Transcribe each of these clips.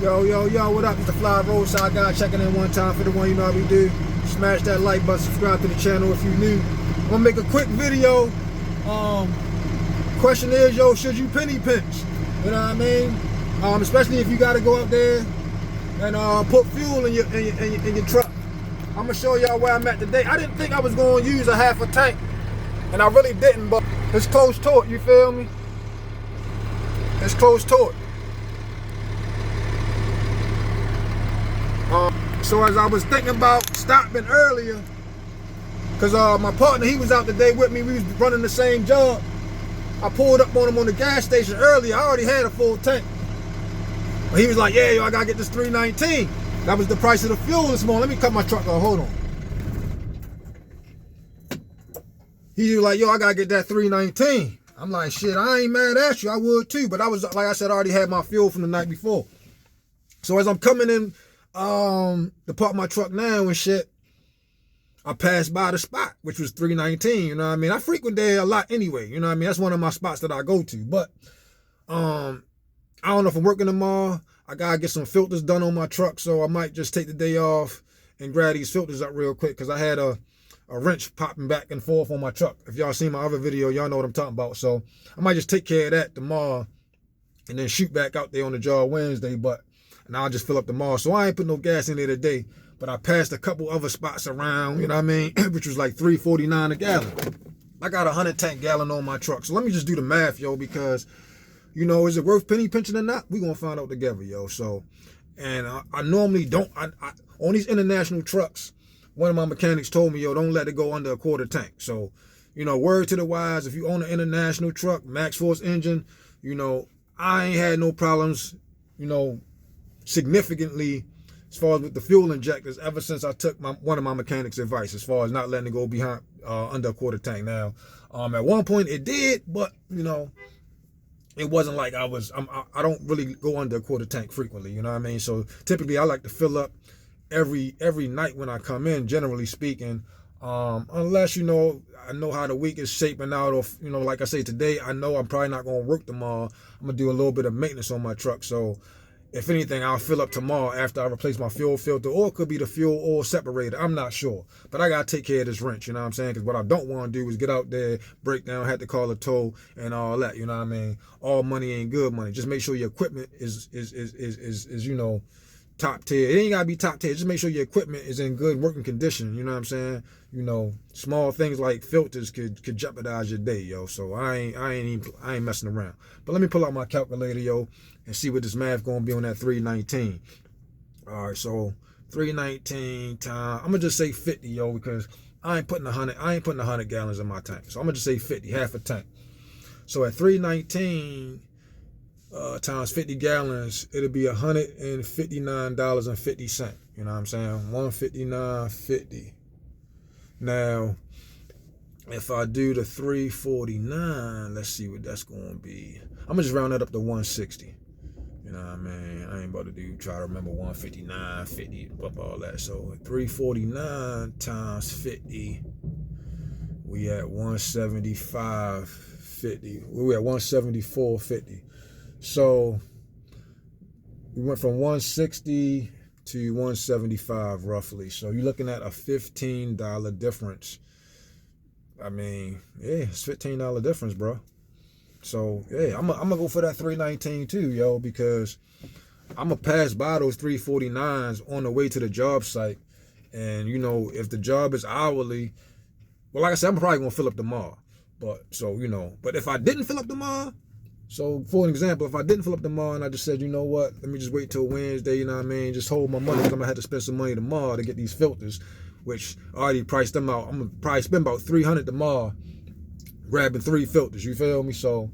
Yo, what up? It's the Fly Roadside Guy checking in one time for the one you know how we do. Smash that like button, subscribe to the channel if you new. I'm gonna make a quick video. Question is, should you penny pinch? You know what I mean? Especially if you gotta go up there and put fuel in your truck. I'm gonna show y'all where I'm at today. I didn't think I was gonna use a half a tank, and I really didn't, but it's close to it, you feel me? It's close to it. So as I was thinking about stopping earlier, because my partner, he was out today with me, we was running the same job. I pulled up on him on the gas station earlier. I already had a full tank. But he was like, yeah, I gotta get this $3.19. That was the price of the fuel this morning. Let me cut my truck off, hold on. He was like, I gotta get that $3.19. I'm like, shit, I ain't mad at you, I would too. But I was, like I said, I already had my fuel from the night before. So as I'm coming in to park my truck now and shit, I passed by the spot, which was $3.19, you know what I mean? I frequent there a lot anyway, you know what I mean? That's one of my spots that I go to. But I don't know if I'm working tomorrow. I gotta get some filters done on my truck, so I might just take the day off and grab these filters up real quick, because I had a wrench popping back and forth on my truck. If y'all seen my other video, y'all know what I'm talking about. So I might just take care of that tomorrow and then shoot back out there on the job Wednesday, and I'll just fill up tomorrow. So I ain't put no gas in there today, but I passed a couple other spots around, you know what I mean, which was like $3.49 a gallon. I got a 100-tank gallon on my truck. So let me just do the math, because, is it worth penny pinching or not? We're going to find out together, So, and I normally don't, on these international trucks, one of my mechanics told me, don't let it go under a quarter tank. So, word to the wise, if you own an international truck, max force engine, I ain't had no problems, significantly as far as with the fuel injectors ever since I took one of my mechanics' advice as far as not letting it go behind under a quarter tank. Now, at one point it did, but it wasn't like I don't really go under a quarter tank frequently, you know what I mean? So typically I like to fill up every night when I come in, generally speaking, unless I know how the week is shaping out, or like I say today, I know I'm probably not going to work tomorrow. I'm gonna do a little bit of maintenance on my truck, so if anything, I'll fill up tomorrow after I replace my fuel filter, or it could be the fuel oil separator. I'm not sure. But I got to take care of this wrench, you know what I'm saying? Because what I don't want to do is get out there, break down, have to call a tow and all that, you know what I mean? All money ain't good money. Just make sure your equipment is top tier. It ain't got to be top tier. Just make sure your equipment is in good working condition, you know what I'm saying? Small things like filters could jeopardize your day, So I ain't messing around. But let me pull out my calculator, and see what this math gonna be on that $3.19. All right, so $3.19 times, I'm gonna just say 50, because I ain't putting 100 gallons in my tank. So I'm gonna just say 50, half a tank. So at $3.19 times 50 gallons, it'll be $159.50. You know what I'm saying? $159.50. Now, if I do the $3.49, let's see what that's gonna be. I'm gonna just round that up to $160. You know what I mean? I ain't about to try to remember 159, 50, all that. So $3.49 times 50, we at 175.50. We at 174.50. So we went from 160 to 175 roughly. So you're looking at a $15 difference. I mean, yeah, it's $15 difference, bro. So yeah, I'm gonna go for that $3.19 too, because I'm gonna pass by those $3.49s on the way to the job site. And if the job is hourly, well, like I said, I'm probably gonna fill up tomorrow. But but if I didn't fill up tomorrow, so for an example, if I didn't fill up tomorrow and I just said, you know what, let me just wait till Wednesday, you know what I mean, just hold my money, because I'm gonna have to spend some money tomorrow to get these filters, which I already priced them out. I'm gonna probably spend about $300 tomorrow grabbing 3 filters, you feel me? So,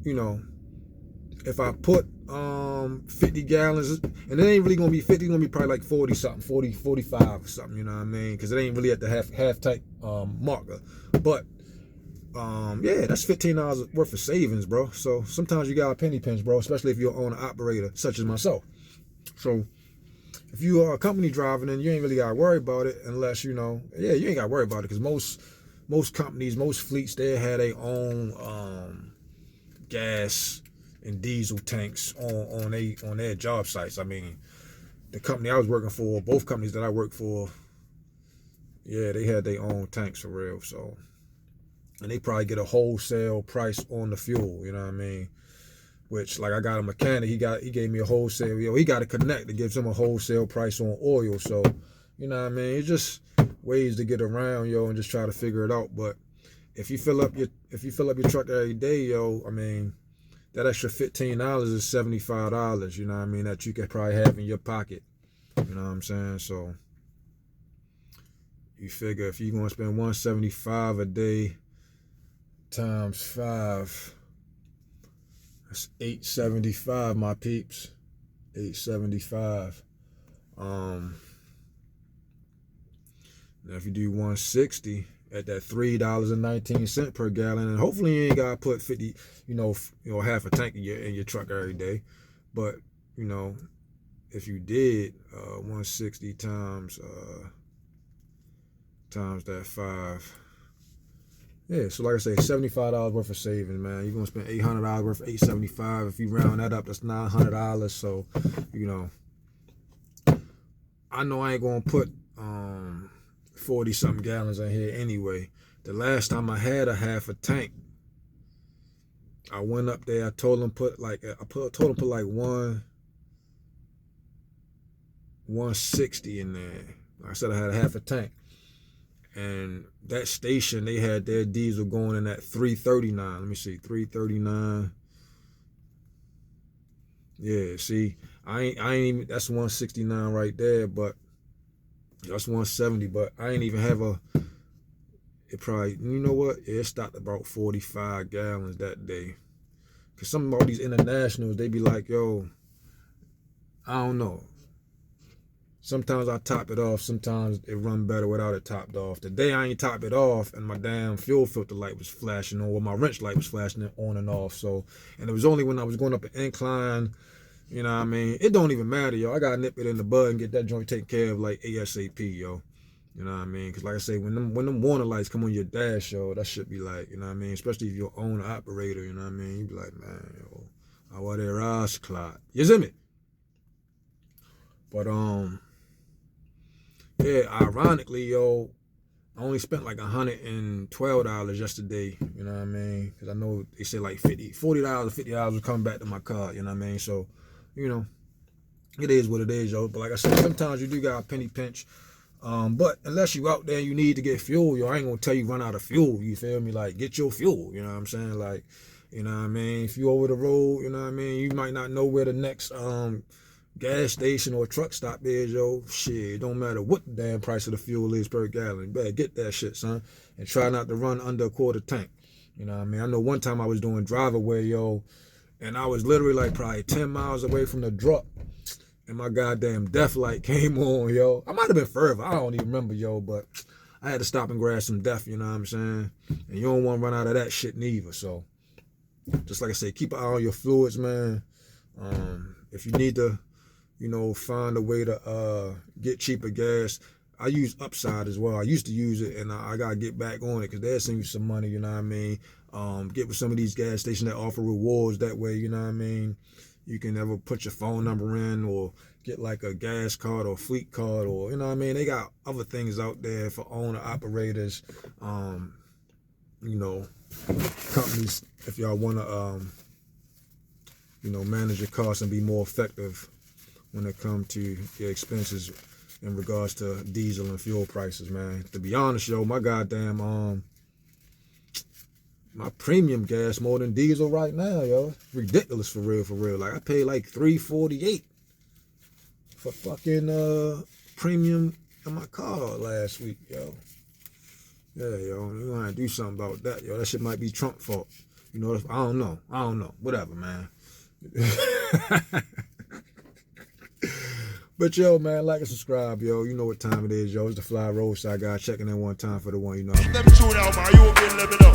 if I put 50 gallons, and it ain't really gonna be 50, it's gonna be probably like 40 something, 40, 45 or something, you know what I mean? Because it ain't really at the half type marker. But yeah, that's $15 worth of savings, bro. So sometimes you got a penny pinch, bro, especially if you're an owner operator such as myself. So if you are a company driver, then you ain't really got to worry about it unless, you ain't got to worry about it, because most companies, most fleets, they had their own gas in diesel tanks on their job sites. I mean, the company I was working for, both companies that I worked for, yeah, they had their own tanks for real. So, and they probably get a wholesale price on the fuel. You know what I mean? Which, like, I got a mechanic, he gave me a wholesale, he got a connect that gives him a wholesale price on oil. So, you know what I mean? It's just ways to get around, and just try to figure it out. But if you fill up your truck every day, I mean, that extra $15 is $75, you know what I mean, that you could probably have in your pocket. You know what I'm saying? So you figure if you're gonna spend $175 a day times 5. That's $875, my peeps. $875. Now if you do 160 at that $3.19 per gallon, and hopefully you ain't gotta put 50, half a tank in your truck every day. But if you did 160 times that 5. Yeah, so like I say, $75 worth of savings, man. You're gonna spend $800 worth of $875. If you round that up, that's $900. So, I know I ain't gonna put 40 something gallons in here anyway. The last time I had a half a tank, I went up there. I told them put like 160 in there. I said I had a half a tank. And that station, they had their diesel going in at 339. Let me see, 339. Yeah, see, I ain't even, that's 169 right there, but that's 170. But I ain't even have it probably, you know what? Yeah, it stopped about 45 gallons that day. Cause some of all these internationals, they be like, yo, I don't know. Sometimes I top it off. Sometimes it run better without it topped off. The day I ain't top it off and my damn fuel filter light was flashing on, or my wrench light was flashing on and off. So, and it was only when I was going up an incline, you know what I mean? It don't even matter, yo. I got to nip it in the bud and get that joint taken care of like ASAP, yo. You know what I mean? Because like I say, when them warning lights come on your dash, yo, that should be like, you know what I mean? Especially if you're owner operator, you know what I mean? You be like, man, yo, I want their ass clot. You see me? But, yeah, ironically, yo, I only spent like $112 yesterday, you know what I mean? Because I know they say like $40 or $50 will come back to my car, you know what I mean? So, it is what it is, yo. But like I said, sometimes you do got a penny pinch. But unless you out there and you need to get fuel, yo, I ain't gonna tell you run out of fuel, you feel me? Like, get your fuel, you know what I'm saying? Like, you know what I mean? If you over the road, you know what I mean? You might not know where the next, gas station or truck stop is, yo. Shit, it don't matter what the damn price of the fuel is per gallon. You better get that shit, son. And try not to run under a quarter tank. You know what I mean? I know one time I was doing drive-away, yo, and I was literally like probably 10 miles away from the drop. And my goddamn death light came on, yo. I might have been further. I don't even remember, yo, but I had to stop and grab some death, you know what I'm saying? And you don't want to run out of that shit neither. So, just like I say, keep an eye on your fluids, man. If you need to, find a way to get cheaper gas. I use Upside as well. I used to use it, and I got to get back on it because they'll send you some money, you know what I mean? Get with some of these gas stations that offer rewards that way, you know what I mean? You can ever put your phone number in or get like a gas card or fleet card or, you know what I mean? They got other things out there for owner operators, companies, if y'all want to, manage your costs and be more effective when it comes to your expenses in regards to diesel and fuel prices, man. To be honest, yo, my goddamn, my premium gas more than diesel right now, yo. It's ridiculous for real. Like, I paid like $3.48 for fucking premium in my car last week, yo. Yeah, yo, you gonna have to do something about that, yo. That shit might be Trump fault. I don't know. Whatever, man. But yo, man, like and subscribe, yo. You know what time it is, yo. It's the Fly Roadside guy checking in one time for the one, Let me tune out, man. You okay? Let me know.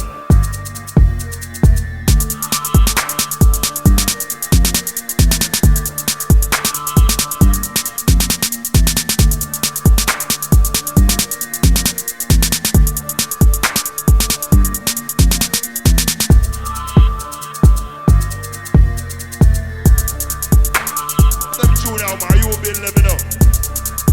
tune out, man. You been let me know.